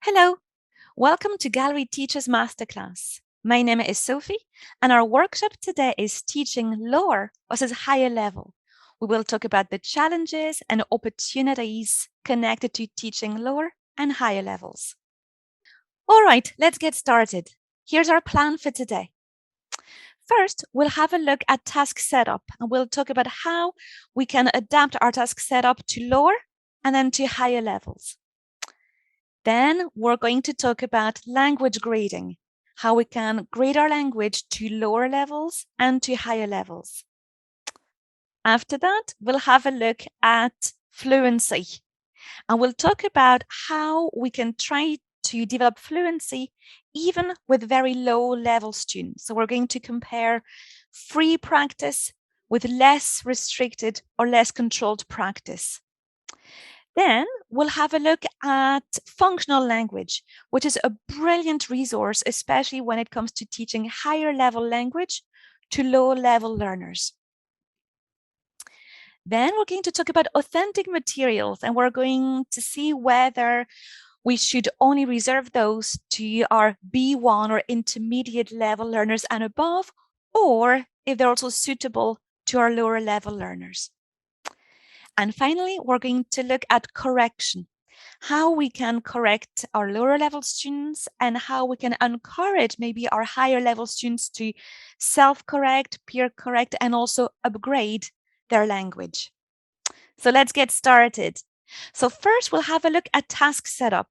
Hello, welcome to Gallery Teachers Masterclass. My name is Sophie, and our workshop today is teaching lower versus higher level. We will talk about the challenges and opportunities connected to teaching lower and higher levels. All right, let's get started. Here's our plan for today. First, we'll have a look at task setup, and we'll talk about how we can adapt our task setup to lower and then to higher levels. Then we're going to talk about language grading, how we can grade our language to lower levels and to higher levels. After that, we'll have a look at fluency, and we'll talk about how we can try to develop fluency even with very low level students. So we're going to compare free practice with less restricted or less controlled practice. Then we'll have a look at functional language, which is a brilliant resource, especially when it comes to teaching higher level language to low level learners. Then we're going to talk about authentic materials, and we're going to see whether we should only reserve those to our B1 or intermediate level learners and above, or if they're also suitable to our lower level learners. And finally, we're going to look at correction, how we can correct our lower level students and how we can encourage maybe our higher level students to self-correct, peer correct, and also upgrade their language. So let's get started. So first, we'll have a look at task setup.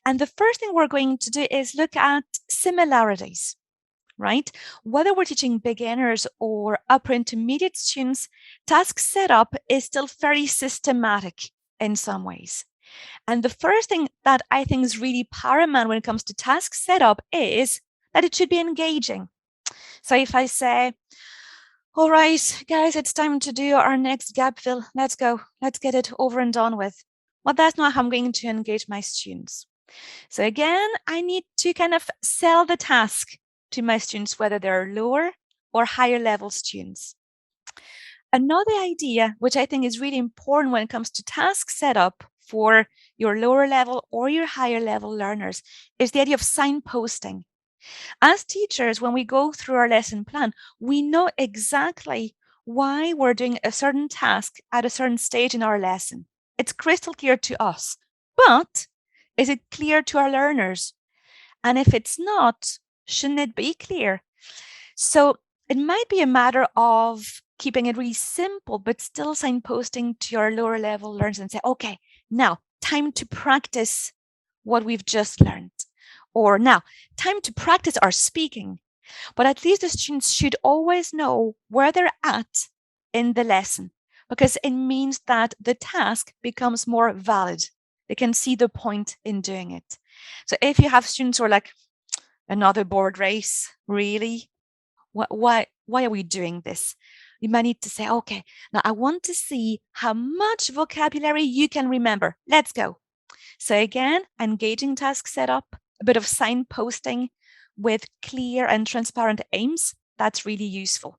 And the first thing we're going to do is look at similarities. Right? Whether we're teaching beginners or upper intermediate students, task setup is still very systematic in some ways. And the first thing that I think is really paramount when it comes to task setup is that it should be engaging. So if I say, all right, guys, it's time to do our next gap fill. Let's go. Let's get it over and done with. Well, that's not how I'm going to engage my students. So again, I need to kind of sell the task to my students, whether they're lower or higher level students. Another idea, which I think is really important when it comes to task setup for your lower level or your higher level learners, is the idea of signposting. As teachers, when we go through our lesson plan, we know exactly why we're doing a certain task at a certain stage in our lesson. It's crystal clear to us, but is it clear to our learners? And if it's not, shouldn't it be clear? So it might be a matter of keeping it really simple, but still signposting to your lower level learners and say, okay, now time to practice what we've just learned. Or now, time to practice our speaking. But at least the students should always know where they're at in the lesson, because it means that the task becomes more valid. They can see the point in doing it. So if you have students who are like, another board race, really? Why are we doing this? You might need to say, okay, now I want to see how much vocabulary you can remember. Let's go. So again, engaging task setup, a bit of signposting with clear and transparent aims. That's really useful.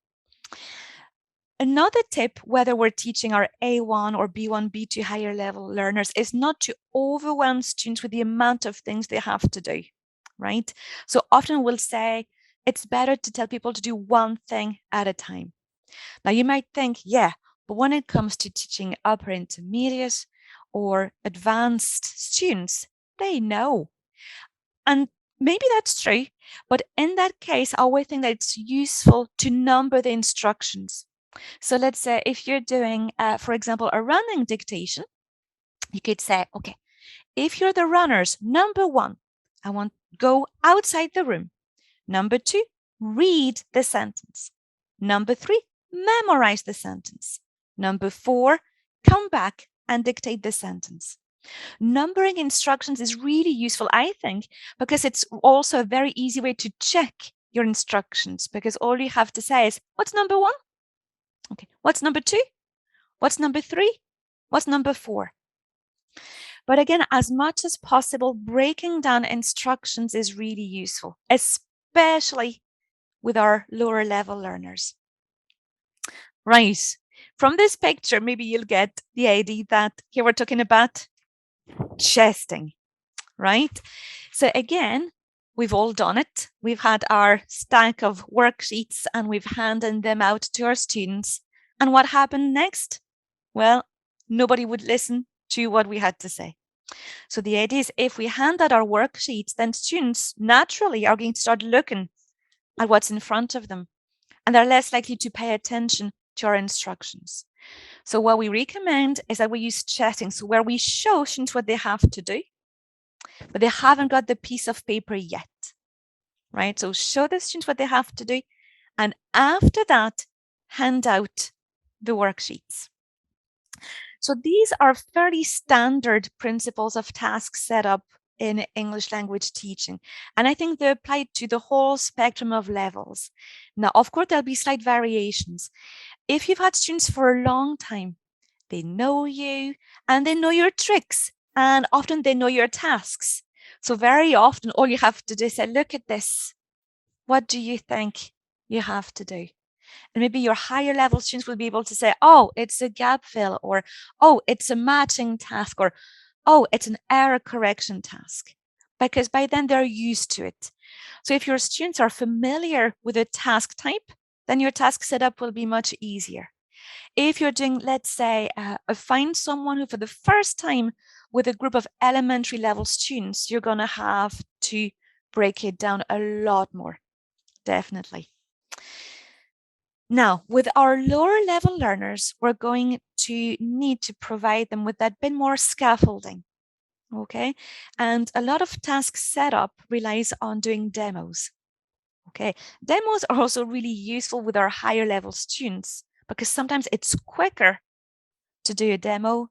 Another tip, whether we're teaching our A1 or B1, B2 higher level learners, is not to overwhelm students with the amount of things they have to do, right? So often we'll say it's better to tell people to do one thing at a time. Now you might think, yeah, but when it comes to teaching upper intermediate or advanced students, they know. And maybe that's true, but in that case, I always think that it's useful to number the instructions. So let's say if you're doing, for example, a running dictation, you could say, okay, if you're the runners, number one, I want go outside the room. Number two, read the sentence. Number three, memorize the sentence. Number four, come back and dictate the sentence. Numbering instructions is really useful, I think, because it's also a very easy way to check your instructions, because all you have to say is, what's number one? Okay, what's number two? What's number three? What's number four? But again, as much as possible, breaking down instructions is really useful, especially with our lower level learners. Right. From this picture, maybe you'll get the idea that here we're talking about chesting. right? So again, we've all done it. We've had our stack of worksheets and we've handed them out to our students. And what happened next? Well, nobody would listen to what we had to say. So the idea is if we hand out our worksheets, then students naturally are going to start looking at what's in front of them and they're less likely to pay attention to our instructions. So what we recommend is that we use chatting, so where we show students what they have to do, but they haven't got the piece of paper yet, right? So show the students what they have to do, and after that, hand out the worksheets. So these are fairly standard principles of task setup in English language teaching. And I think they apply to the whole spectrum of levels. Now, of course, there'll be slight variations. If you've had students for a long time, they know you and they know your tricks, and often they know your tasks. So very often, all you have to do is say, look at this. What do you think you have to do? And maybe your higher level students will be able to say, oh, it's a gap fill, or oh, it's a matching task, or oh, it's an error correction task, because by then they're used to it. So if your students are familiar with a task type, then your task setup will be much easier. If you're doing, let's say, find someone who for the first time with a group of elementary level students, you're going to have to break it down a lot more, definitely. Now, with our lower level learners, we're going to need to provide them with that bit more scaffolding, okay? And a lot of task setup relies on doing demos, okay? Demos are also really useful with our higher level students because sometimes it's quicker to do a demo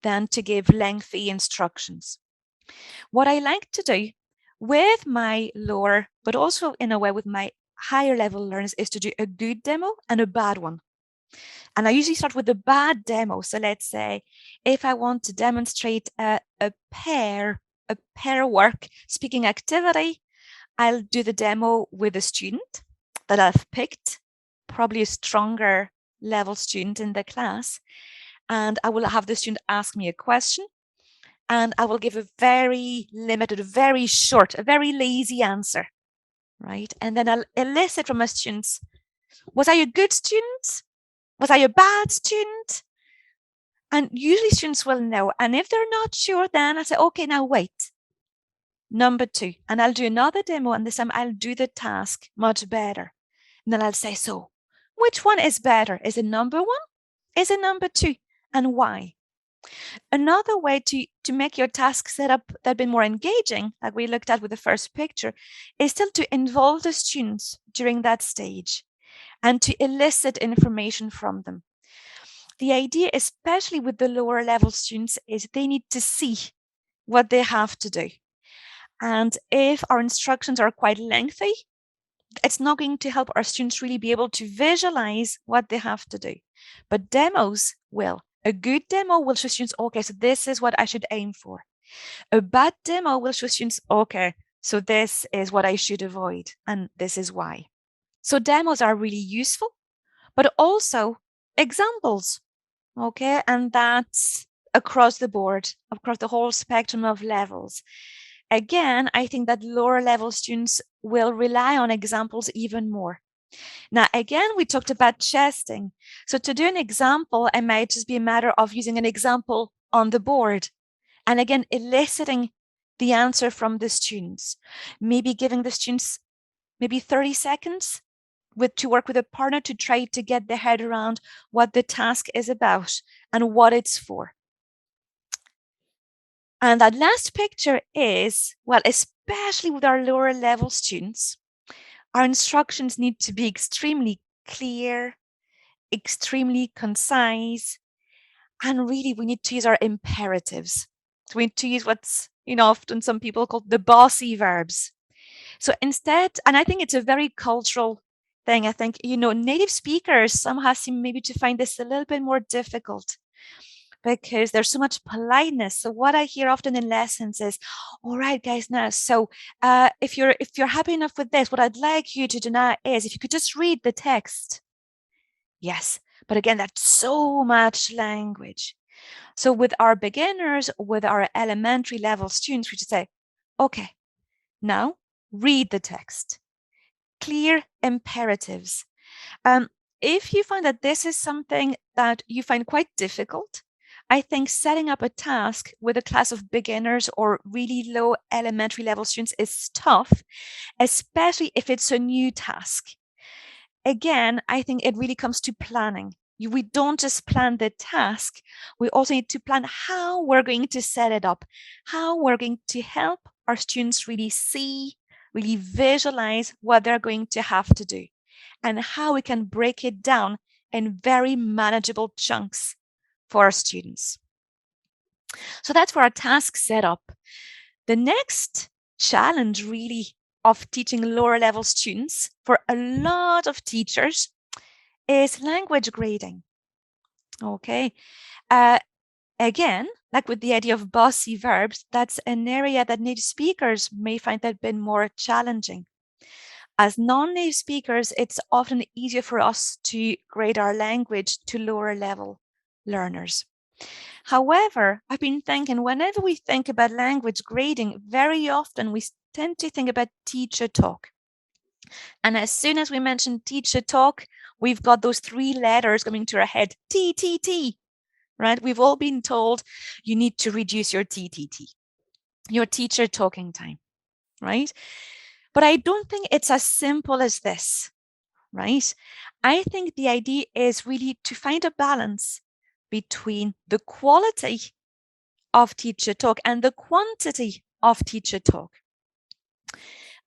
than to give lengthy instructions. What I like to do with my lower, but also in a way with my higher level learners, is to do a good demo and a bad one. And I usually start with a bad demo. So let's say if I want to demonstrate a pair work speaking activity, I'll do the demo with a student that I've picked, probably a stronger level student in the class. And I will have the student ask me a question. And I will give a very limited, very short, a very lazy answer, right? And then I'll elicit from my students, was I a good student? Was I a bad student? And usually students will know. And if they're not sure, then I say, okay, now wait. Number 2. And I'll do another demo. And this time I'll do the task much better. And then I'll say, so which one is better? Is it number 1? Is it number 2? And why? Another way to make your task setup that bit more engaging, like we looked at with the first picture, is still to involve the students during that stage and to elicit information from them. The idea, especially with the lower level students, is they need to see what they have to do. And if our instructions are quite lengthy, it's not going to help our students really be able to visualize what they have to do. But demos will. A good demo will show students, okay, so this is what I should aim for. A bad demo will show students, okay, so this is what I should avoid, and this is why. So demos are really useful, but also examples, okay? And that's across the board, across the whole spectrum of levels. Again, I think that lower level students will rely on examples even more. Now, again, we talked about chesting. So to do an example, it might just be a matter of using an example on the board. And again, eliciting the answer from the students. Maybe giving the students maybe 30 seconds to work with a partner to try to get their head around what the task is about and what it's for. And that last picture is, well, especially with our lower level students, our instructions need to be extremely clear, extremely concise, and really we need to use our imperatives. So we need to use what's, often some people call the bossy verbs. So instead, and I think it's a very cultural thing, I think, native speakers somehow seem maybe to find this a little bit more difficult because there's so much politeness. So what I hear often in lessons is, all right, guys, now, so if you're happy enough with this, what I'd like you to do now is if you could just read the text. Yes, but again, that's so much language. So with our beginners, with our elementary level students, we should say, Okay, now read the text. Clear imperatives. If you find that this is something that you find quite difficult, I think setting up a task with a class of beginners or really low elementary level students is tough, especially if it's a new task. Again, I think it really comes to planning. We don't just plan the task, we also need to plan how we're going to set it up, how we're going to help our students really see, really visualize what they're going to have to do, and how we can break it down in very manageable chunks for our students. So that's for our task setup. The next challenge really of teaching lower level students for a lot of teachers is language grading. Okay. Again, like with the idea of bossy verbs, that's an area that native speakers may find that been more challenging. As non-native speakers, it's often easier for us to grade our language to lower level learners. However, I've been thinking whenever we think about language grading, very often we tend to think about teacher talk. And as soon as we mention teacher talk, we've got those three letters coming to our head, T, T, T, right? We've all been told you need to reduce your TTT, your teacher talking time, right? But I don't think it's as simple as this, right? I think the idea is really to find a balance between the quality of teacher talk and the quantity of teacher talk.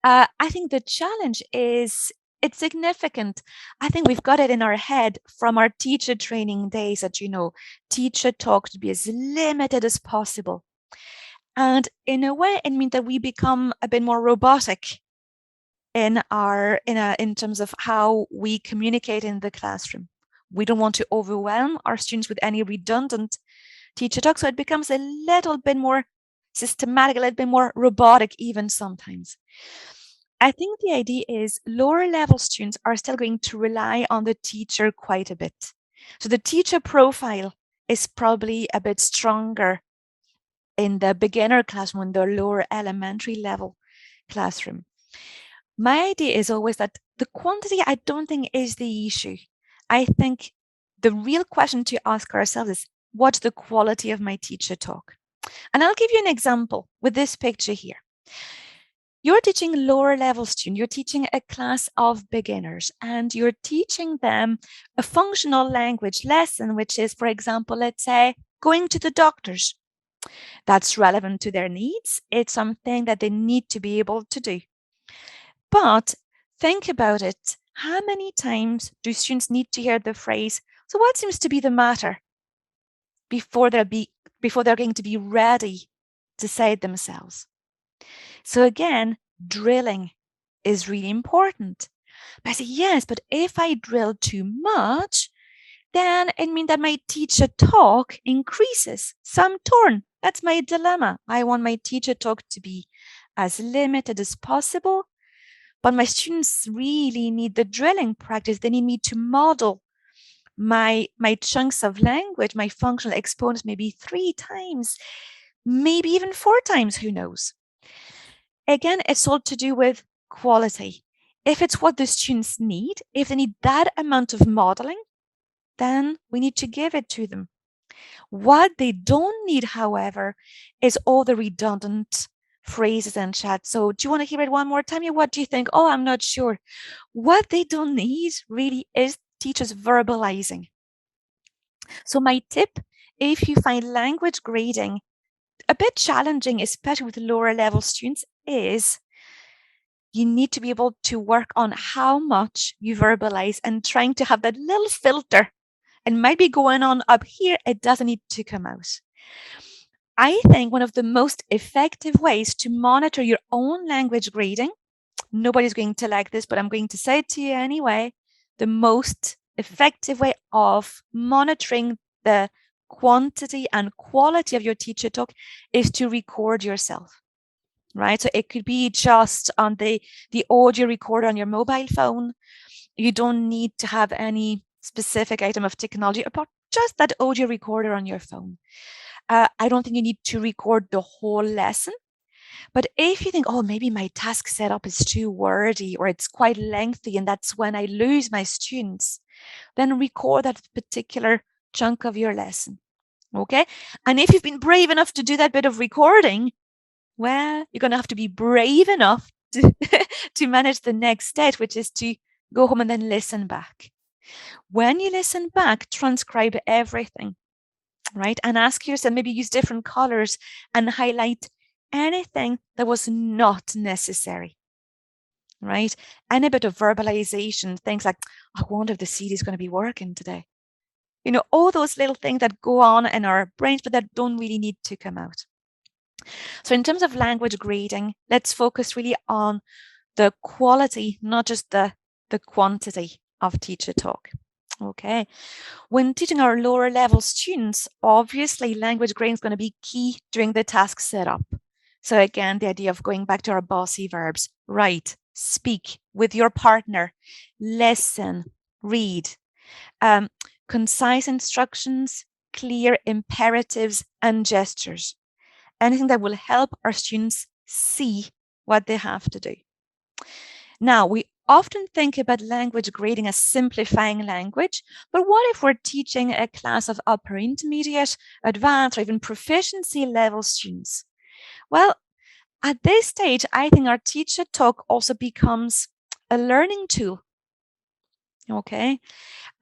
I think the challenge is it's significant. I think we've got it in our head from our teacher training days that, teacher talk to be as limited as possible. And in a way, it means that we become a bit more robotic in terms of how we communicate in the classroom. We don't want to overwhelm our students with any redundant teacher talk, so it becomes a little bit more systematic, a little bit more robotic even sometimes. I think the idea is lower level students are still going to rely on the teacher quite a bit. So the teacher profile is probably a bit stronger in the beginner classroom, in the lower elementary level classroom. My idea is always that the quantity, I don't think, is the issue. I think the real question to ask ourselves is, what's the quality of my teacher talk? And I'll give you an example with this picture here. You're teaching lower level students, you're teaching a class of beginners, and you're teaching them a functional language lesson, which is, for example, let's say, going to the doctors. That's relevant to their needs. It's something that they need to be able to do. But think about it. How many times do students need to hear the phrase, so what seems to be the matter, before they're going to be ready to say it themselves? So again, drilling is really important. But I say, yes, but if I drill too much, then it means that my teacher talk increases. So I'm torn. That's my dilemma. I want my teacher talk to be as limited as possible, but my students really need the drilling practice. They need me to model my chunks of language, my functional exponents, maybe 3 times, maybe even 4 times, who knows? Again, it's all to do with quality. If it's what the students need, if they need that amount of modeling, then we need to give it to them. What they don't need, however, is all the redundant phrases and chat. So do you want to hear it one more time? What do you think? Oh, I'm not sure. What they don't need really is teachers verbalizing. So my tip, if you find language grading a bit challenging, especially with lower level students, is you need to be able to work on how much you verbalize and trying to have that little filter. And might be going on up here, it doesn't need to come out. I think one of the most effective ways to monitor your own language grading, nobody's going to like this, but I'm going to say it to you anyway. The most effective way of monitoring the quantity and quality of your teacher talk is to record yourself, right? So it could be just on the audio recorder on your mobile phone. You don't need to have any specific item of technology apart just that audio recorder on your phone. I don't think you need to record the whole lesson. But if you think, oh, maybe my task setup is too wordy or it's quite lengthy and that's when I lose my students, then record that particular chunk of your lesson. Okay. And if you've been brave enough to do that bit of recording, well, you're going to have to be brave enough to, to manage the next stage, which is to go home and then listen back. When you listen back, transcribe everything, right? And ask yourself, maybe use different colors and highlight anything that was not necessary, right? Any bit of verbalization, things like, I wonder if the CD is going to be working today. You know, all those little things that go on in our brains, but that don't really need to come out. So in terms of language grading, let's focus really on the quality, not just the quantity of teacher talk. Okay. When teaching our lower level students, obviously language grading is going to be key during the task setup. So again, the idea of going back to our bossy verbs, write, speak with your partner, listen, read, concise instructions, clear imperatives and gestures. Anything that will help our students see what they have to do. Now, we often think about language grading as simplifying language, but what if we're teaching a class of upper intermediate, advanced, or even proficiency level students? Well, at this stage, I think our teacher talk also becomes a learning tool. Okay,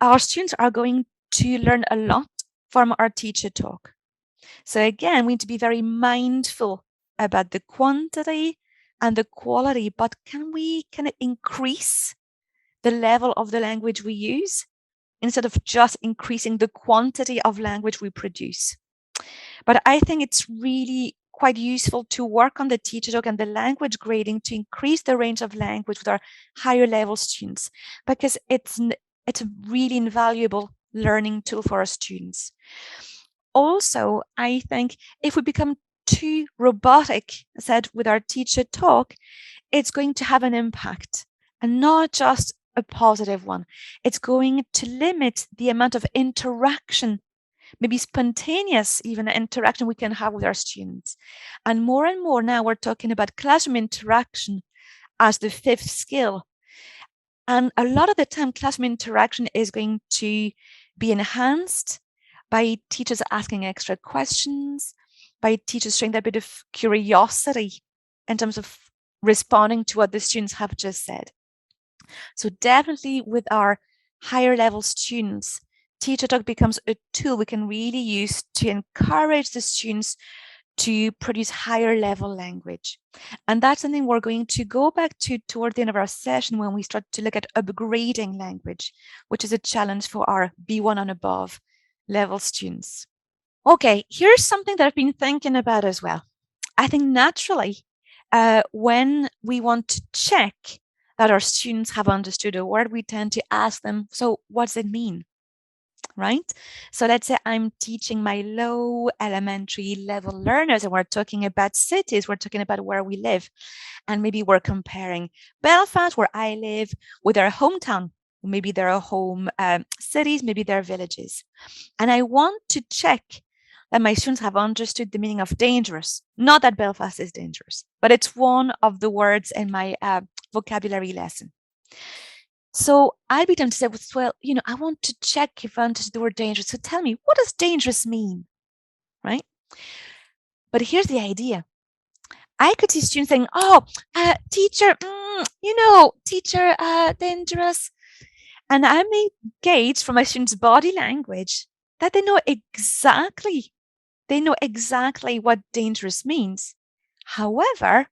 our students are going to learn a lot from our teacher talk. So again, we need to be very mindful about the quantity and the quality, but can we increase the level of the language we use instead of just increasing the quantity of language we produce? But I think it's really quite useful to work on the teacher talk and the language grading to increase the range of language with our higher level students, because it's a really invaluable learning tool for our students. Also, I think if we become too robotic, as I said, with our teacher talk, it's going to have an impact, and not just a positive one. It's going to limit the amount of interaction, maybe spontaneous even interaction we can have with our students. And more now we're talking about classroom interaction as the fifth skill. And a lot of the time, classroom interaction is going to be enhanced by teachers asking extra questions, by teachers showing that bit of curiosity in terms of responding to what the students have just said. So definitely with our higher level students, teacher talk becomes a tool we can really use to encourage the students to produce higher level language. And that's something we're going to go back to toward the end of our session when we start to look at upgrading language, which is a challenge for our B1 and above level students. Okay, here's something that I've been thinking about as well. I think naturally, when we want to check that our students have understood a word, we tend to ask them, so what does it mean? Right? So let's say I'm teaching my low elementary level learners and we're talking about cities, we're talking about where we live. And maybe we're comparing Belfast, where I live, with our hometown. Maybe there are home cities, maybe there are villages. And I want to check that my students have understood the meaning of dangerous. Not that Belfast is dangerous, but it's one of the words in my vocabulary lesson. So I'll be tempted to say, well, I want to check if I understood the word dangerous. So tell me, what does dangerous mean, right? But here's the idea. I could see students saying, oh, teacher, teacher, dangerous. And I may gauge from my students' body language that they know exactly what dangerous means. However,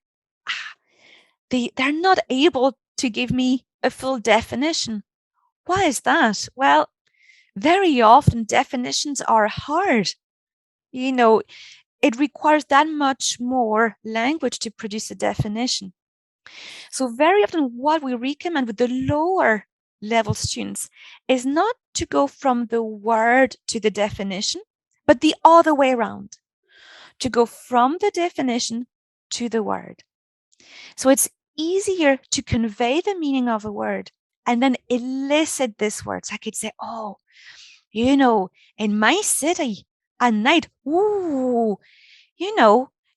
they're not able to give me a full definition. Why is that? Well, very often definitions are hard. It requires that much more language to produce a definition. So very often what we recommend with the lower level students is not to go from the word to the definition, but the other way around, to go from the definition to the word. So it's easier to convey the meaning of a word and then elicit this word. So I could say, oh, in my city at night, ooh,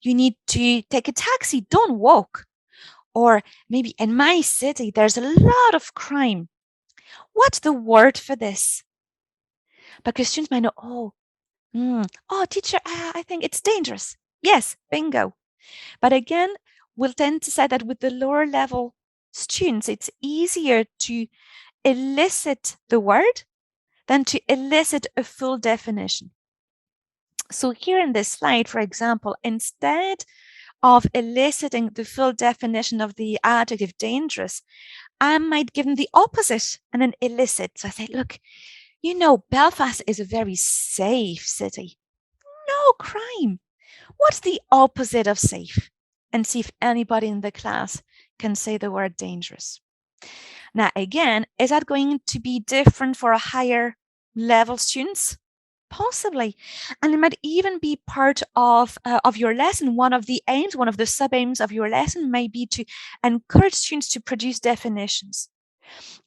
you need to take a taxi, don't walk. Or maybe in my city, there's a lot of crime. What's the word for this? Because students might know, oh, teacher, I think it's dangerous. Yes, bingo. But again, we'll tend to say that with the lower level students, it's easier to elicit the word than to elicit a full definition. So here in this slide, for example, instead of eliciting the full definition of the adjective dangerous, I might give them the opposite and then elicit. So I say, look, you know, Belfast is a very safe city. No crime. What's the opposite of safe? And see if anybody in the class can say the word dangerous. Now, again, is that going to be different for a higher level students? Possibly. And it might even be part of your lesson. One of the aims, one of the sub-aims of your lesson may be to encourage students to produce definitions.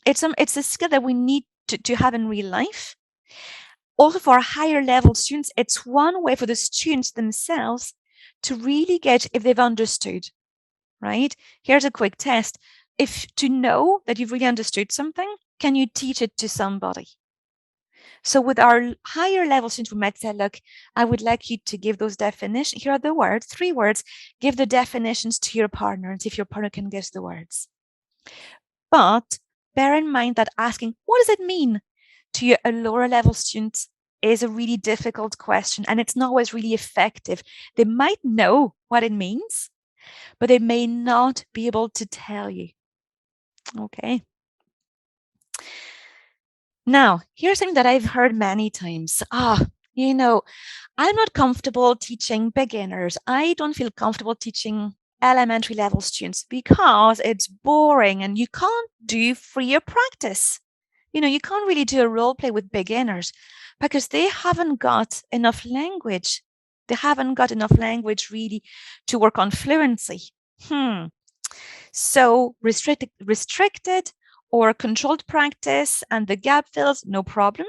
It's a skill that we need to have in real life. Also for higher level students, it's one way for the students themselves to really get if they've understood, right? Here's a quick test. If to know that you've really understood something, can you teach it to somebody? So with our higher level students, we might say, look, I would like you to give those definitions. Here are the words, 3 words. Give the definitions to your partner and see if your partner can guess the words. But bear in mind that asking, what does it mean to a lower level student is a really difficult question, and it's not always really effective. They might know what it means, but they may not be able to tell you. Okay. Now, here's something that I've heard many times. You know, I'm not comfortable teaching beginners. I don't feel comfortable teaching elementary level students because it's boring and you can't do freer practice. You know, you can't really do a role play with beginners because they haven't got enough language. They haven't got enough language really to work on fluency. So restricted or controlled practice and the gap fills, no problem.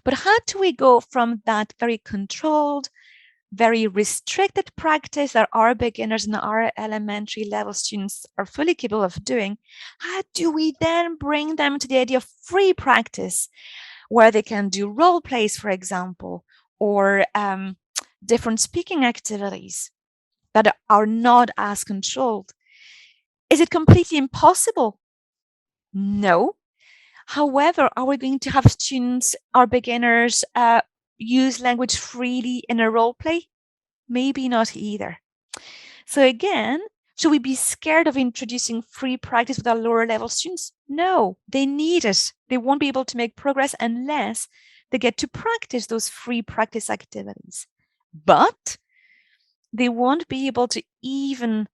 But how do we go from that very controlled, very restricted practice that our beginners and our elementary level students are fully capable of doing? How do we then bring them to the idea of free practice where they can do role plays, for example, or different speaking activities that are not as controlled? Is it completely impossible? No. However, are we going to have students or beginners use language freely in a role play? Maybe not either. So again, should we be scared of introducing free practice with our lower level students? No, they need it. They won't be able to make progress unless they get to practice those free practice activities. But they won't be able to even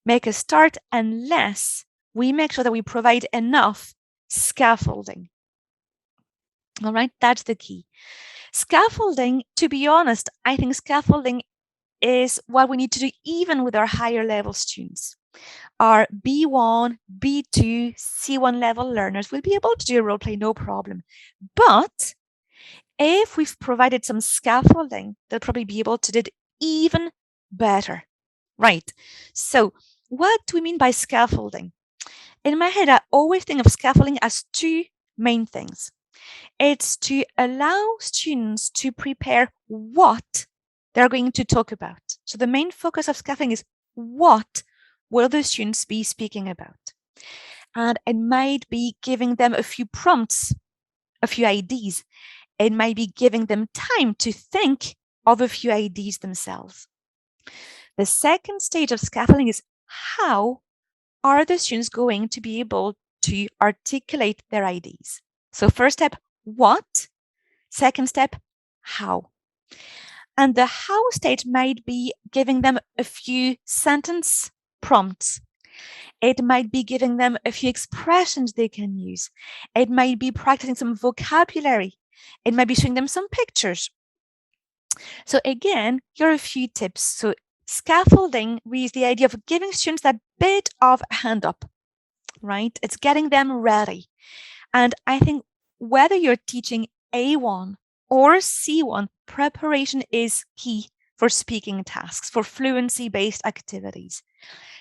make a start unless we make sure that we provide enough scaffolding. All right, that's the key. Scaffolding, to be honest, I think scaffolding is what we need to do even with our higher level students. Our B1, B2, C1 level learners will be able to do a role play, no problem. But if we've provided some scaffolding, they'll probably be able to do it even better. Right. So what do we mean by scaffolding? In my head, I always think of scaffolding as 2 main things. It's to allow students to prepare what they're going to talk about. So the main focus of scaffolding is what will the students be speaking about? And it might be giving them a few prompts, a few ideas. It might be giving them time to think of a few ideas themselves. The second stage of scaffolding is how are the students going to be able to articulate their ideas? So first step, what? Second step, how? And the how stage might be giving them a few sentence prompts. It might be giving them a few expressions they can use. It might be practicing some vocabulary. It might be showing them some pictures. So again, here are a few tips. So scaffolding is the idea of giving students that bit of a hand up, right? It's getting them ready. And I think whether you're teaching A1 or C1, preparation is key for speaking tasks, for fluency-based activities.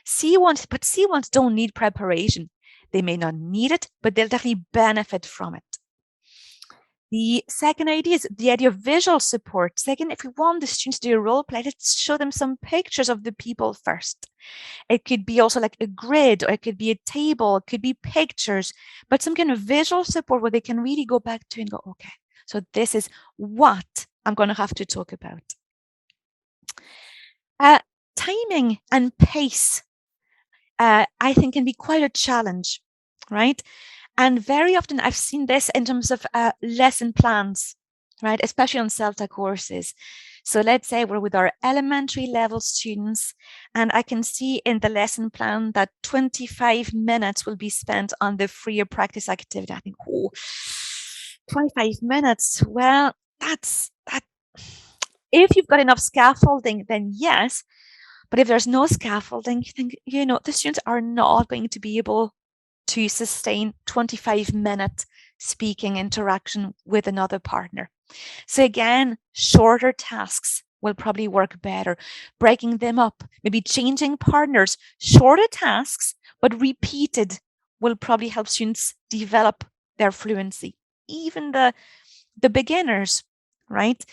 C1s, but C1s don't need preparation. They may not need it, but they'll definitely benefit from it. The second idea is the idea of visual support. Second, if we want the students to do a role play, let's show them some pictures of the people first. It could be also like a grid, or it could be a table, it could be pictures, but some kind of visual support where they can really go back to and go, okay, so this is what I'm going to have to talk about. Timing and pace, I think, can be quite a challenge, right? And very often I've seen this in terms of lesson plans, right? Especially on CELTA courses. So let's say we're with our elementary level students, and I can see in the lesson plan that 25 minutes will be spent on the freer practice activity. I think, oh, 25 minutes. Well, that's that. If you've got enough scaffolding, then yes. But if there's no scaffolding, you think, you know, the students are not going to be able to sustain 25-minute speaking interaction with another partner. So again, shorter tasks will probably work better. Breaking them up, maybe changing partners, shorter tasks, but repeated will probably help students develop their fluency. Even the beginners, right?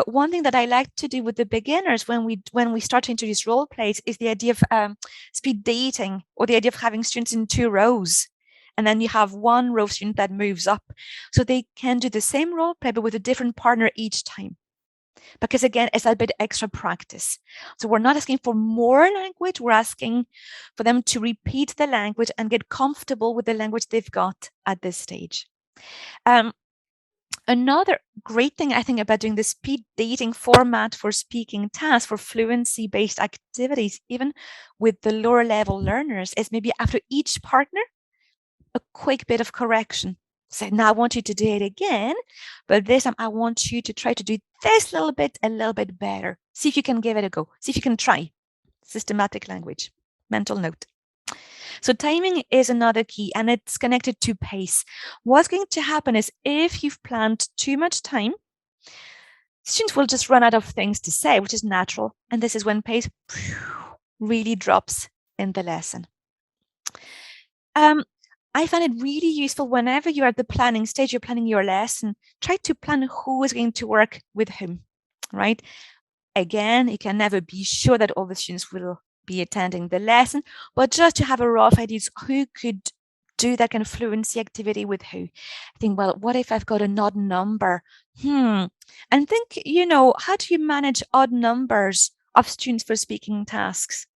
One thing that I like to do with the beginners when we start to introduce role plays is the idea of speed dating, or the idea of having students in 2 rows. And then you have one row student that moves up. So they can do the same role play, but with a different partner each time. Because again, it's a bit extra practice. So we're not asking for more language, we're asking for them to repeat the language and get comfortable with the language they've got at this stage. Another great thing I think about doing the speed dating format for speaking tasks, for fluency-based activities, even with the lower level learners, is maybe after each partner, a quick bit of correction. Say, now I want you to do it again, but this time I want you to try to do this little bit a little bit better. See if you can give it a go. See if you can try. Systematic language, mental note. So timing is another key, and it's connected to pace. What's going to happen is if you've planned too much time, students will just run out of things to say, which is natural. And this is when pace really drops in the lesson. I find it really useful whenever you're at the planning stage, you're planning your lesson, try to plan who is going to work with whom, right? Again, you can never be sure that all the students will be attending the lesson, but just to have a rough idea who could do that kind of fluency activity with who. I think, well, what if I've got an odd number? And think, you know, how do you manage odd numbers of students for speaking tasks?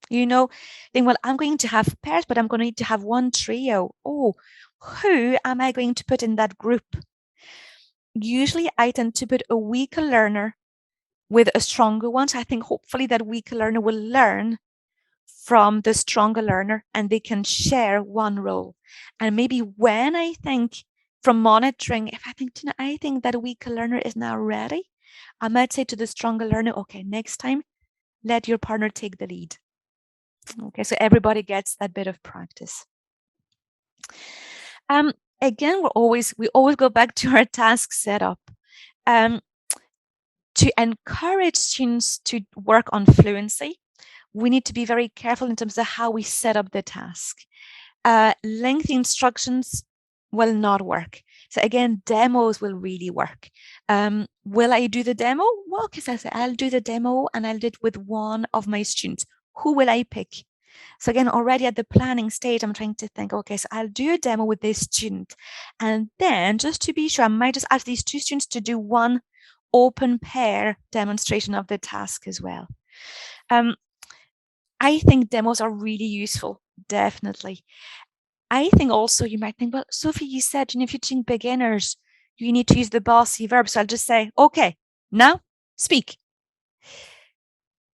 You know, think, well, I'm going to have pairs, but I'm going to need to have one trio. Oh, who am I going to put in that group? Usually I tend to put a weaker learner with a stronger one. So I think hopefully that weaker learner will learn from the stronger learner and they can share one role. And maybe when I think from monitoring, if I think that a weaker learner is now ready, I might say to the stronger learner, okay, next time, let your partner take the lead. Okay, so everybody gets that bit of practice. Again, we always go back to our task setup. To encourage students to work on fluency, we need to be very careful in terms of how we set up the task. Lengthy instructions will not work. So again, demos will really work. Will I do the demo? Well, because I say I'll do the demo and I'll do it with one of my students. Who will I pick? So again, already at the planning stage, I'm trying to think, okay, so I'll do a demo with this student. And then just to be sure, I might just ask these 2 students to do one open pair demonstration of the task as well. I think demos are really useful, definitely. I think also you might think, well, Sophie, you said, if you're teaching beginners, you need to use the bossy verb. So I'll just say, okay, now speak.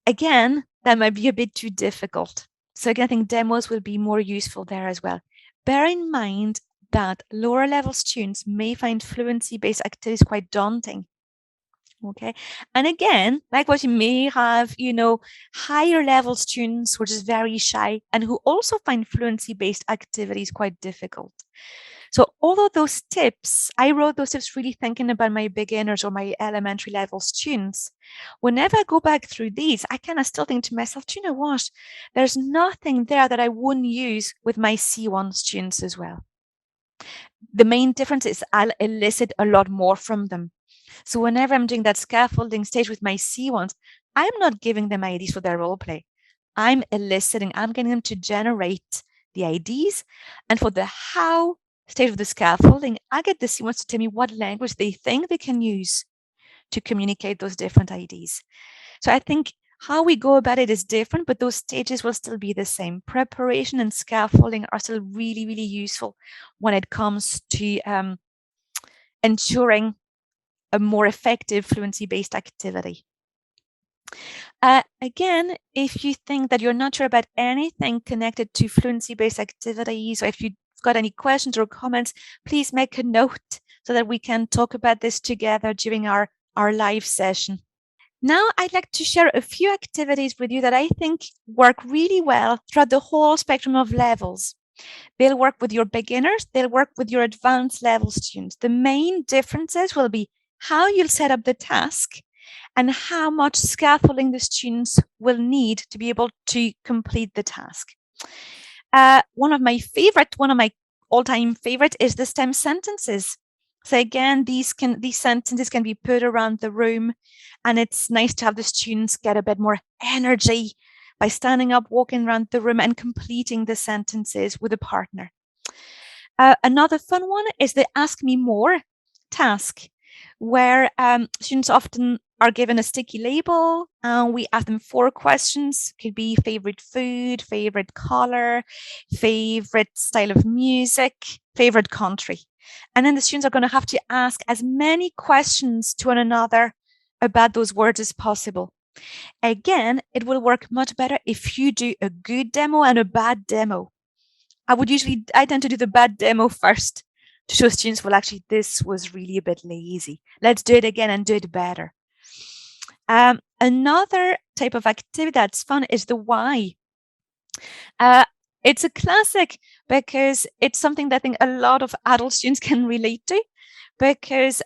Again, that might be a bit too difficult. So again, I think demos will be more useful there as well. Bear in mind that lower level students may find fluency-based activities quite daunting. Okay. And again, likewise, you may have, higher level students who are just very shy and who also find fluency-based activities quite difficult. So all of those tips, I wrote those tips really thinking about my beginners or my elementary level students. Whenever I go back through these, I kind of still think to myself, do you know what? There's nothing there that I wouldn't use with my C1 students as well. The main difference is I'll elicit a lot more from them. So whenever I'm doing that scaffolding stage with my C1s, I'm not giving them ideas for their role play. I'm eliciting, I'm getting them to generate the IDs. And for the how stage of the scaffolding, I get the C1s to tell me what language they think they can use to communicate those different IDs. So I think how we go about it is different, but those stages will still be the same. Preparation and scaffolding are still really, really useful when it comes to ensuring a more effective fluency-based activity. Again, if you think that you're not sure about anything connected to fluency-based activities, or if you've got any questions or comments, please make a note so that we can talk about this together during our live session. Now, I'd like to share a few activities with you that I think work really well throughout the whole spectrum of levels. They'll work with your beginners, they'll work with your advanced level students. The main differences will be how you'll set up the task and how much scaffolding the students will need to be able to complete the task. One of my all-time favorite is the STEM sentences. So again, these sentences can be put around the room, and it's nice to have the students get a bit more energy by standing up, walking around the room and completing the sentences with a partner. Another fun one is the Ask Me More task, where students often are given a sticky label and we ask them 4 questions. Could be favorite food, favorite color, favorite style of music, favorite country. And then the students are going to have to ask as many questions to one another about those words as possible. Again, it will work much better if you do a good demo and a bad demo. I tend to do the bad demo first to show students, well, actually, this was really a bit lazy. Let's do it again and do it better. Another type of activity that's fun is the why. It's a classic because it's something that I think a lot of adult students can relate to, because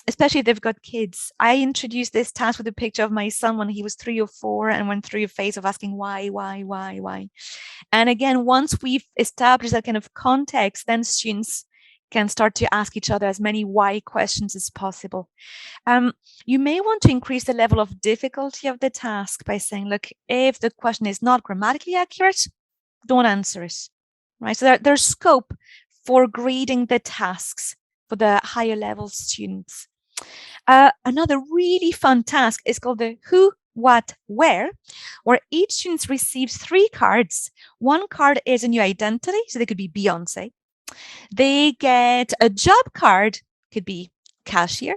especially if they've got kids. I introduced this task with a picture of my son when he was 3 or 4 and went through a phase of asking why. And again, once we've established that kind of context, then students can start to ask each other as many why questions as possible. You may want to increase the level of difficulty of the task by saying, look, if the question is not grammatically accurate, don't answer it, right? So there's scope for grading the tasks for the higher level students. Another really fun task is called the Who, What, Where, where each student receives 3 cards. One card is a new identity, so they could be Beyonce. They get a job card, could be cashier,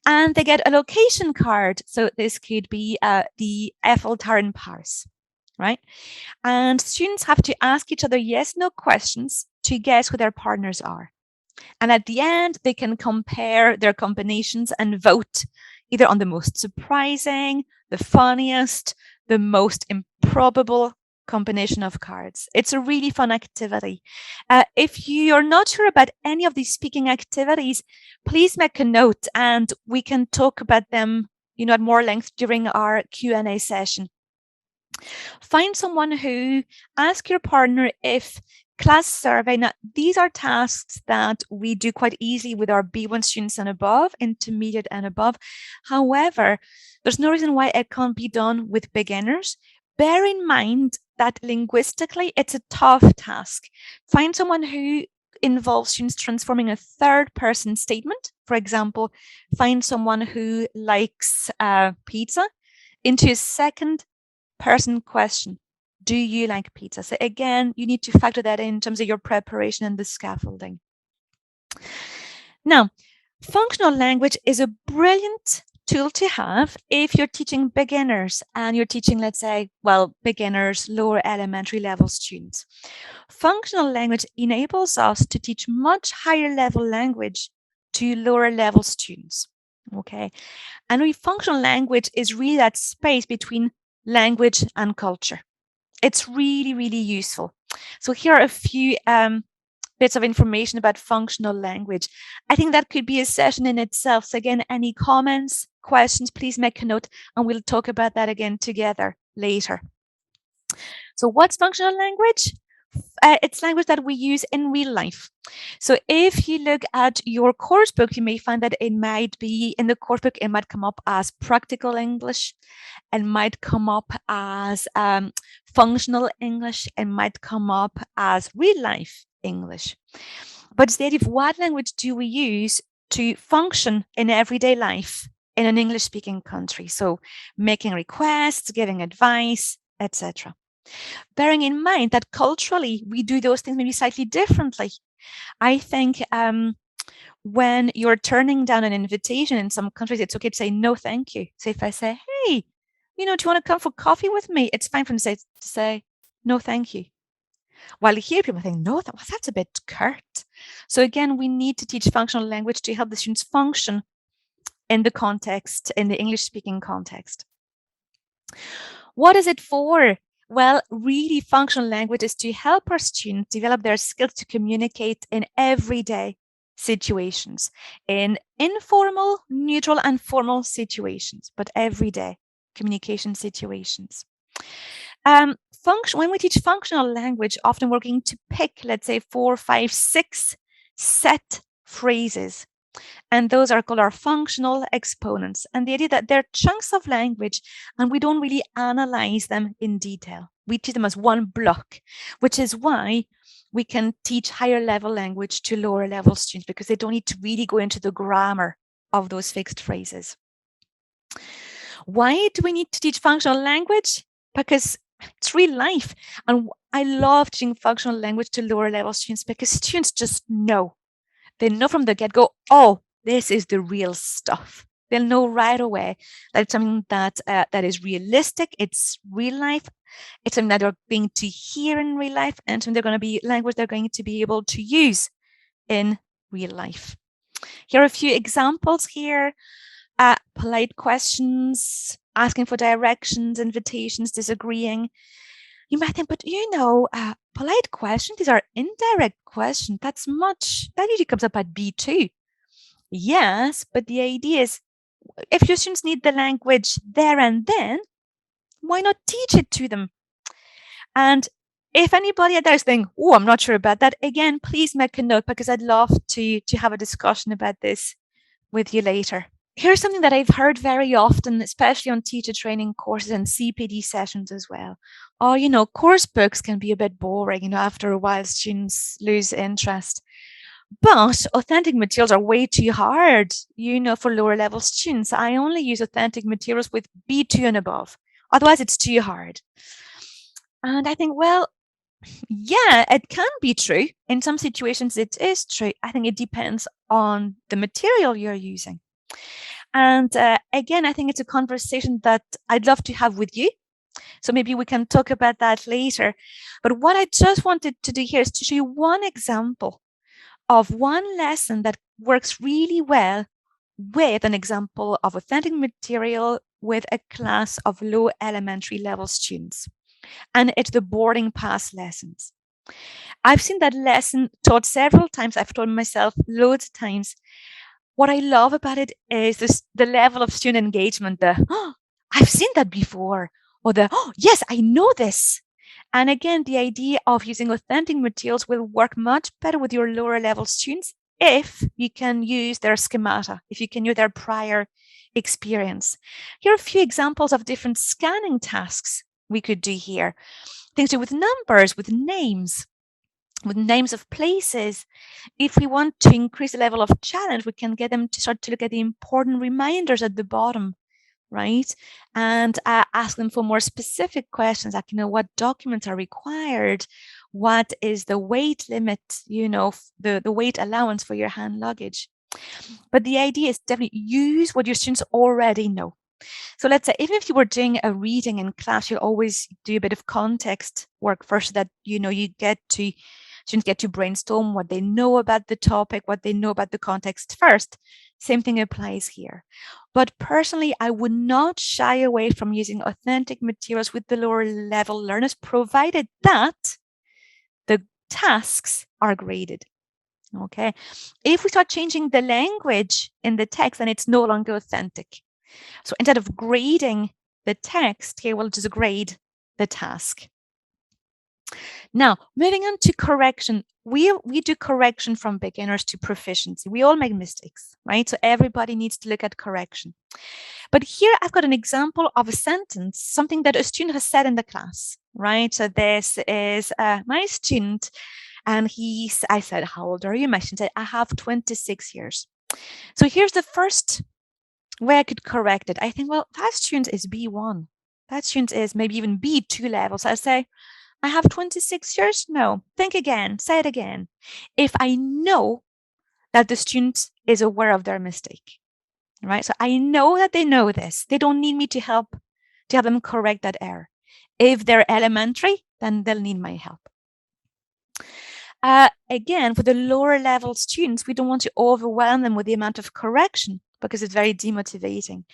and they get a location card. So this could be the Eiffel Tower in Paris, right? And students have to ask each other yes/no questions to guess who their partners are. And at the end, they can compare their combinations and vote either on the most surprising, the funniest, the most improbable combination of cards. It's a really fun activity. If you're not sure about any of these speaking activities, please make a note and we can talk about them, at more length during our Q&A session. Find someone who, ask your partner if class survey. Now, these are tasks that we do quite easily with our B1 students and above, intermediate and above. However, there's no reason why it can't be done with beginners. Bear in mind that linguistically, it's a tough task. Find someone who involves students transforming a third-person statement. For example, find someone who likes pizza into a second-person question. Do you like pizza? So again, you need to factor that in terms of your preparation and the scaffolding. Now, functional language is a brilliant tool to have if you're teaching beginners and you're teaching, let's say, beginners, lower elementary level students. Functional language enables us to teach much higher level language to lower level students. Okay. And functional language is really that space between language and culture. It's really, really useful. So here are a few bits of information about functional language. I think that could be a session in itself. So again, any comments, questions, please make a note, and we'll talk about that again together later. So what's functional language? It's language that we use in real life. So if you look at your course book, you may find that it might be in the course book, it might come up as practical English, it might come up as functional English, it might come up as real life English. But it's the idea of what language do we use to function in everyday life in an English speaking country. So making requests, giving advice, etc. Bearing in mind that culturally we do those things maybe slightly differently. I think when you're turning down an invitation in some countries, it's okay to say no, thank you. So if I say, hey, do you want to come for coffee with me? It's fine for me to say no, thank you. While here people think, no, that's a bit curt. So again, we need to teach functional language to help the students function in the context, in the English speaking context. What is it for? Well, really, functional language is to help our students develop their skills to communicate in everyday situations, in informal, neutral, and formal situations, but everyday communication situations. When we teach functional language, often we're going to pick, let's say, 4, 5, 6 set phrases. And those are called our functional exponents. And the idea that they're chunks of language and we don't really analyze them in detail. We treat them as one block, which is why we can teach higher level language to lower level students, because they don't need to really go into the grammar of those fixed phrases. Why do we need to teach functional language? Because it's real life. And I love teaching functional language to lower level students because students just know. They know from the get-go, oh, this is the real stuff. They'll know right away that it's something that is realistic, it's real life, it's something that they're going to hear in real life, and something they're going to be language they're going to be able to use in real life. Here are a few examples here. Polite questions, asking for directions, invitations, disagreeing. You might think, but polite questions, these are indirect questions. That usually comes up at B2. Yes, but the idea is, if your students need the language there and then, why not teach it to them? And if anybody out there is thinking, oh, I'm not sure about that, again, please make a note, because I'd love to have a discussion about this with you later. Here's something that I've heard very often, especially on teacher training courses and CPD sessions as well. Oh, course books can be a bit boring, after a while students lose interest. But authentic materials are way too hard, for lower level students. I only use authentic materials with B2 and above. Otherwise, it's too hard. And I think, well, yeah, it can be true. In some situations, it is true. I think it depends on the material you're using. And again, I think it's a conversation that I'd love to have with you. So maybe we can talk about that later. But what I just wanted to do here is to show you one example of one lesson that works really well with an example of authentic material with a class of low elementary level students. And it's the boarding pass lessons. I've seen that lesson taught several times. I've taught myself loads of times. What I love about it is the level of student engagement, I've seen that before, or yes, I know this. And again, the idea of using authentic materials will work much better with your lower level students if you can use their schemata, if you can use their prior experience. Here are a few examples of different scanning tasks we could do here. Things to do with numbers, with names of places. If we want to increase the level of challenge, we can get them to start to look at the important reminders at the bottom, right? And ask them for more specific questions, like, what documents are required? What is the weight limit, the weight allowance for your hand luggage? But the idea is definitely use what your students already know. So let's say, even if you were doing a reading in class, you always do a bit of context work first, so that, students get to brainstorm what they know about the topic, what they know about the context first. Same thing applies here. But personally, I would not shy away from using authentic materials with the lower level learners, provided that the tasks are graded. Okay. If we start changing the language in the text, then it's no longer authentic. So instead of grading the text, here we'll just grade the task. Now, moving on to correction. We do correction from beginners to proficiency. We all make mistakes, right? So everybody needs to look at correction. But here I've got an example of a sentence, something that a student has said in the class, right? So this is my student, and I said, how old are you? My student said, I have 26 years. So here's the first way I could correct it. I think, well, that student is B1. That student is maybe even B2 level. So I say, I have 26 years? No. Think again. Say it again. If I know that the student is aware of their mistake, right? So I know that they know this. They don't need me to help them correct that error. If they're elementary, then they'll need my help. Again, for the lower level students, we don't want to overwhelm them with the amount of correction because it's very demotivating.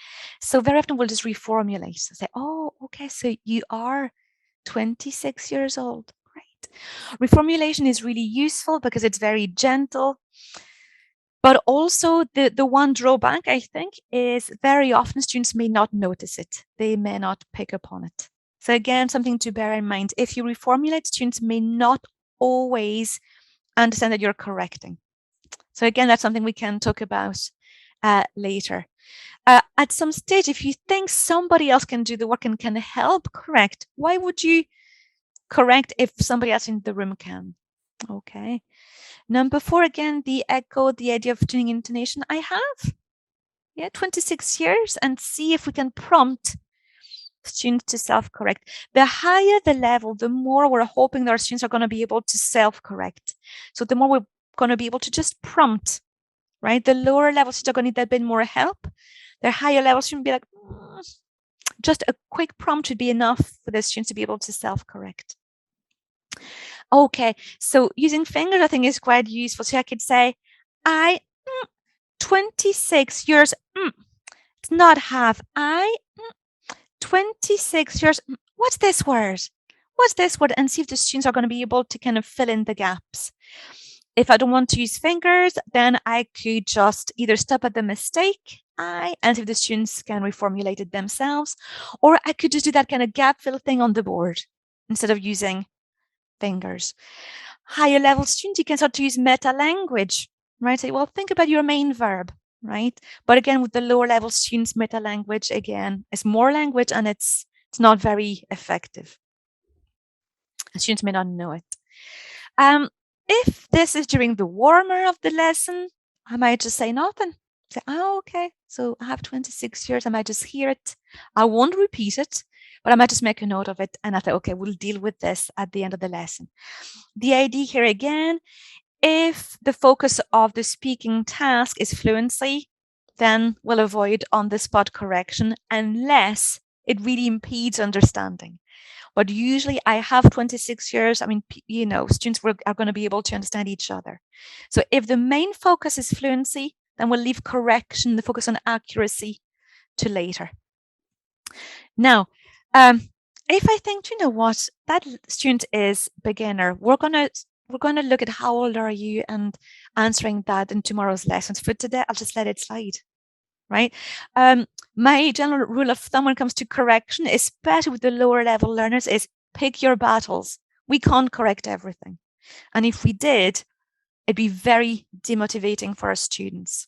So very often we'll just reformulate. So say, oh, okay, so you are 26 years old. Great. Reformulation is really useful because it's very gentle. But also the one drawback, I think, is very often students may not notice it. They may not pick up on it. So again, something to bear in mind. If you reformulate, students may not always understand that you're correcting. So again, that's something we can talk about later. At some stage, if you think somebody else can do the work and can help correct, why would you correct if somebody else in the room can? Okay. Number 4, again, the idea of tuning intonation. I have 26 years, and see if we can prompt students to self-correct. The higher the level, the more we're hoping that our students are going to be able to self-correct. So the more we're going to be able to just prompt, right? The lower level students are going to need a bit more help. The higher level students be like, just a quick prompt would be enough for the students to be able to self-correct. Okay, so using fingers, I think, is quite useful. So I could say, 26 years, it's not have. 26 years, what's this word? What's this word? And see if the students are going to be able to kind of fill in the gaps. If I don't want to use fingers, then I could just either stop at the mistake, and see if the students can reformulate it themselves, or I could just do that kind of gap fill thing on the board instead of using fingers. Higher level students, you can start to use meta language, right? Say, well, think about your main verb, right? But again, with the lower level students, meta language, again, is more language and it's not very effective. The students may not know it. If this is during the warmer of the lesson, I might just say nothing. Say, oh, okay, so I have 26 years. I might just hear it. I won't repeat it, but I might just make a note of it. And I thought, okay, we'll deal with this at the end of the lesson. The idea here again, if the focus of the speaking task is fluency, then we'll avoid on-the-spot correction unless it really impedes understanding. But usually I have 26 years. I mean, students are going to be able to understand each other. So if the main focus is fluency, then we'll leave correction, the focus on accuracy, to later. Now, if I think, you know what, that student is beginner, we're going to look at how old are you and answering that in tomorrow's lessons. For today, I'll just let it slide. Right? My general rule of thumb when it comes to correction, especially with the lower level learners, is pick your battles. We can't correct everything. And if we did, it'd be very demotivating for our students.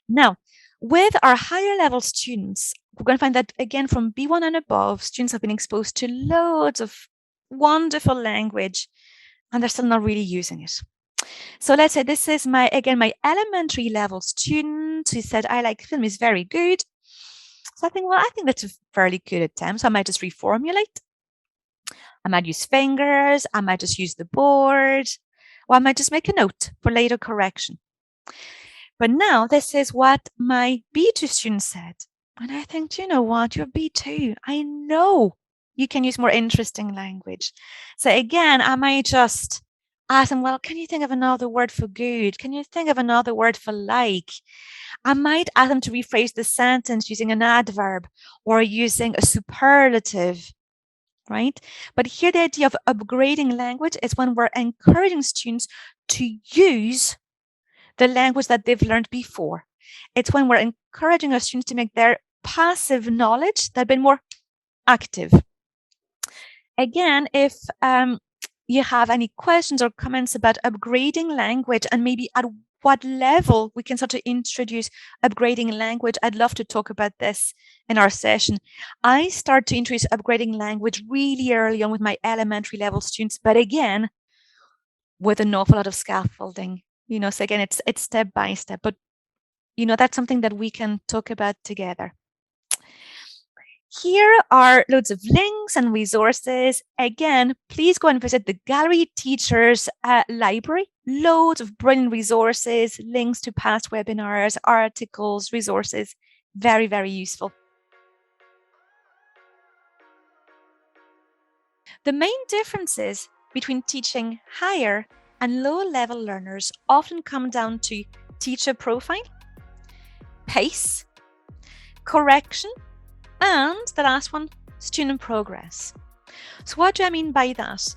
Now, with our higher level students, we're going to find that, again, from B1 and above, students have been exposed to loads of wonderful language, and they're still not really using it. So let's say this is my elementary level student who said, I like film, is very good. So I think, well, I think that's a fairly good attempt. So I might just reformulate. I might use fingers. I might just use the board. Or I might just make a note for later correction. But now this is what my B2 student said. And I think, do you know what? You're B2. I know you can use more interesting language. So again, I might just ask them, well, can you think of another word for good? Can you think of another word for like? I might ask them to rephrase the sentence using an adverb or using a superlative. right? But here the idea of upgrading language is when we're encouraging students to use the language that they've learned before. It's when we're encouraging our students to make their passive knowledge that been more active. Again, if you have any questions or comments about upgrading language and maybe at what level we can start to introduce upgrading language, I'd love to talk about this in our session. I start to introduce upgrading language really early on with my elementary level students, but again, with an awful lot of scaffolding, so again, it's step by step, but that's something that we can talk about together. Here are loads of links and resources. Again, please go and visit the Gallery Teachers library. Loads of brilliant resources, links to past webinars, articles, resources. Very, very useful. The main differences between teaching higher and lower level learners often come down to teacher profile, pace, correction, and the last one, student progress. So what do I mean by that?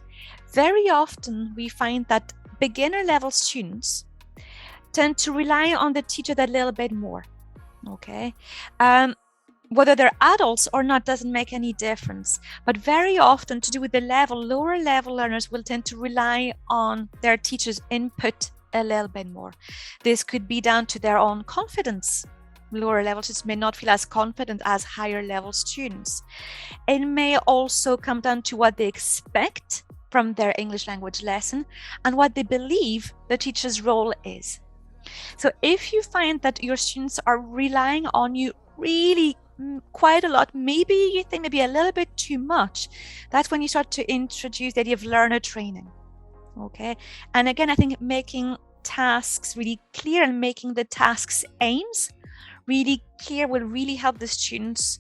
Very often we find that beginner level students tend to rely on the teacher that little bit more, okay? Whether they're adults or not doesn't make any difference, but very often to do with the level, lower level learners will tend to rely on their teacher's input a little bit more. This could be down to their own confidence. Lower level students may not feel as confident as higher level students. It may also come down to what they expect from their English language lesson and what they believe the teacher's role is. So if you find that your students are relying on you really quite a lot, maybe you think maybe a little bit too much, that's when you start to introduce the idea of learner training. Okay, and again, I think making tasks really clear and making the tasks aims really clear will really help the students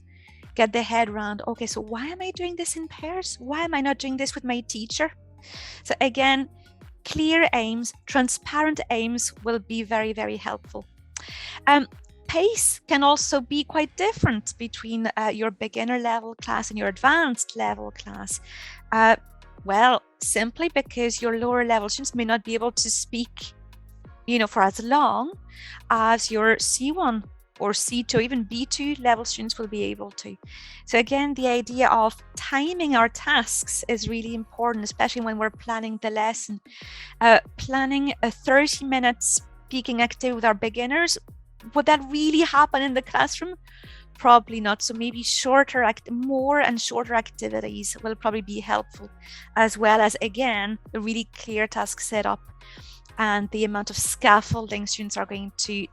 get their head around, okay, so why am I doing this in pairs? Why am I not doing this with my teacher? So again, clear aims, transparent aims will be very, very helpful. Pace can also be quite different between your beginner level class and your advanced level class. Well, simply because your lower level students may not be able to speak, for as long as your C1 or C2, even B2 level students will be able to. So again, the idea of timing our tasks is really important, especially when we're planning the lesson. Planning a 30-minute speaking activity with our beginners, would that really happen in the classroom? Probably not. So maybe more and shorter activities will probably be helpful, as well as, again, a really clear task setup and the amount of scaffolding students are going to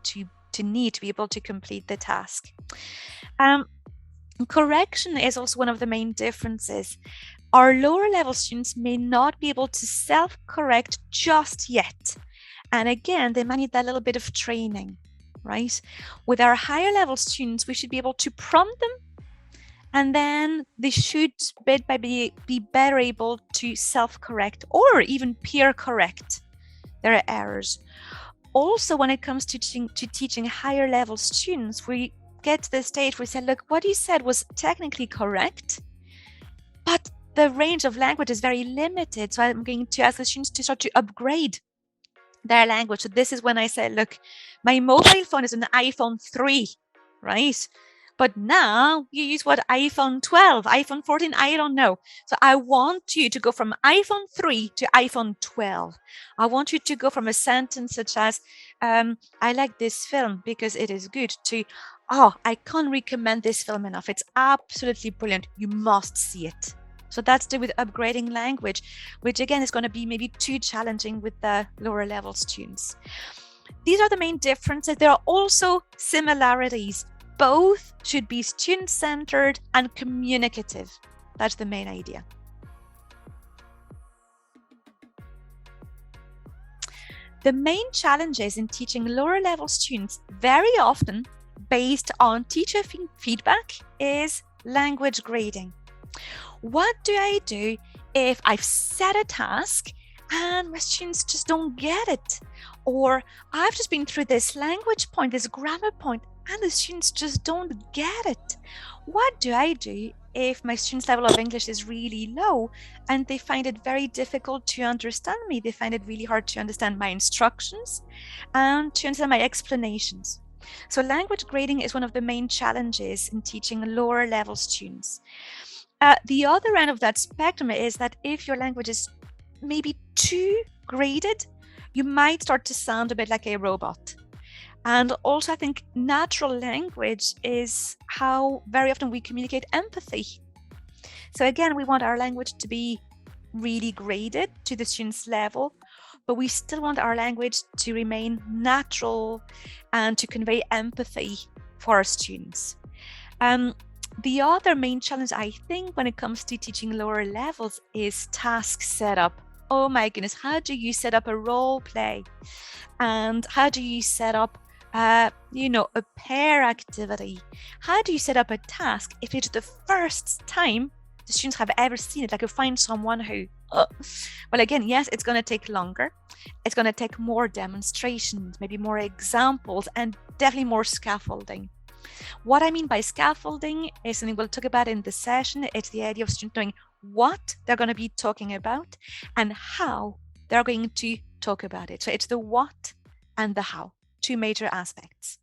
need to be able to complete the task. Correction is also one of the main differences. Our lower level students may not be able to self-correct just yet. And again, they might need that little bit of training, right? With our higher level students, we should be able to prompt them, and then they should bit by bit be better able to self-correct or even peer correct their errors. Also, when it comes to teaching higher level students, we get to the stage where we say, look, what you said was technically correct, but the range of language is very limited. So I'm going to ask the students to start to upgrade their language. So this is when I say, look, my mobile phone is an iPhone 3, right? But now you use what, iPhone 12, iPhone 14, I don't know. So I want you to go from iPhone 3 to iPhone 12. I want you to go from a sentence such as, I like this film because it is good, to, oh, I can't recommend this film enough. It's absolutely brilliant. You must see it. So that's to do with upgrading language, which again is going to be maybe too challenging with the lower level students. These are the main differences. There are also similarities. Both should be student-centered and communicative. That's the main idea. The main challenges in teaching lower level students, very often based on teacher feedback, is language grading. What do I do if I've set a task and my students just don't get it? Or I've just been through this language point, this grammar point, and the students just don't get it. What do I do if my students' level of English is really low and they find it very difficult to understand me. They find it really hard to understand my instructions and to understand my explanations. So language grading is one of the main challenges in teaching lower level students. The other end of that spectrum is that if your language is maybe too graded, you might start to sound a bit like a robot. And also, I think natural language is how very often we communicate empathy. So again, we want our language to be really graded to the student's level, but we still want our language to remain natural and to convey empathy for our students. The other main challenge, I think, when it comes to teaching lower levels is task setup. Oh my goodness, how do you set up a role play? And how do you set up a pair activity? How do you set up a task if it's the first time the students have ever seen it? Like you find someone who, well, again, yes, it's going to take longer. It's going to take more demonstrations, maybe more examples, and definitely more scaffolding. What I mean by scaffolding is something we'll talk about in the session. It's the idea of students knowing what they're going to be talking about and how they're going to talk about it. So it's the what and the how, two major aspects.